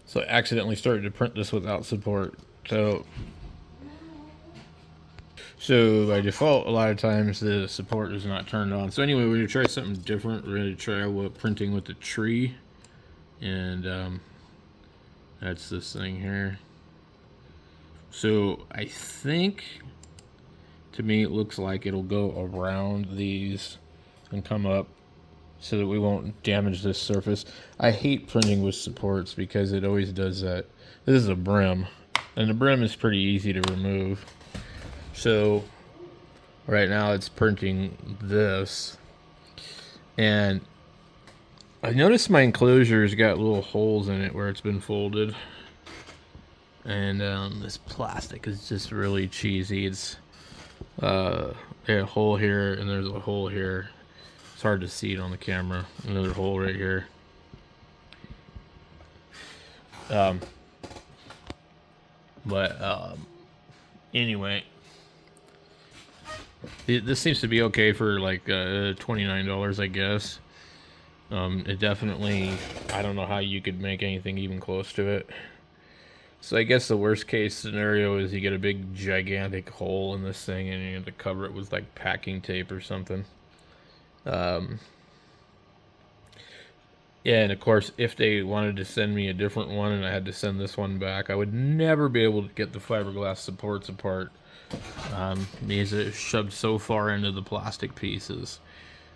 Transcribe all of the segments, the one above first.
So I accidentally started to print this without support. So by default, a lot of times the support is not turned on. So anyway, we're going to try something different. We're going to try printing with the tree. And that's this thing here. So I think, to me, it looks like it'll go around these and come up so that we won't damage this surface. I hate printing with supports because it always does that. This is a brim, and the brim is pretty easy to remove. So right now it's printing this, and I noticed my enclosure's got little holes in it where it's been folded, and this plastic is just really cheesy. It's a hole here, and there's a hole here. It's hard to see it on the camera. Another hole right here. Anyway, this seems to be okay for like $29, I guess. It definitely, I don't know how you could make anything even close to it. So I guess the worst case scenario is you get a big gigantic hole in this thing and you have to cover it with like packing tape or something. Yeah, and of course, if they wanted to send me a different one and I had to send this one back, I would never be able to get the fiberglass supports apart because it's shoved so far into the plastic pieces.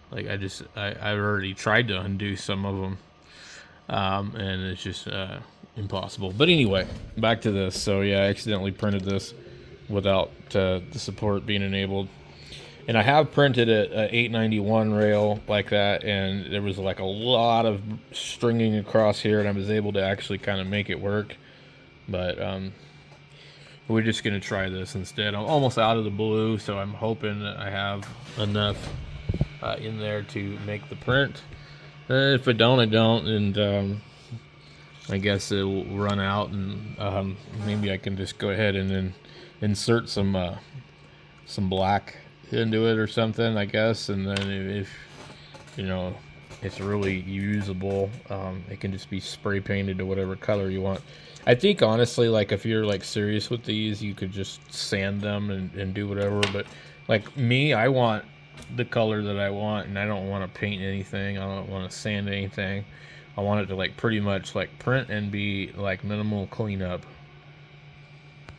Like I've already tried to undo some of them, and it's just impossible. But anyway, back to this. So yeah, I accidentally printed this without the support being enabled. And I have printed a 891 rail like that, and there was like a lot of stringing across here, and I was able to actually kind of make it work. But we're just going to try this instead. I'm almost out of the blue, so I'm hoping that I have enough in there to make the print. If I don't, I don't, and I guess it will run out, and maybe I can just go ahead and then insert some black into it or something, I guess, and then if you know it's really usable, it can just be spray painted to whatever color you want. I think honestly, like if you're like serious with these, you could just sand them and do whatever, but like me, I want the color that I want, and I don't want to paint anything, I don't want to sand anything. I want it to like pretty much like print and be like minimal cleanup.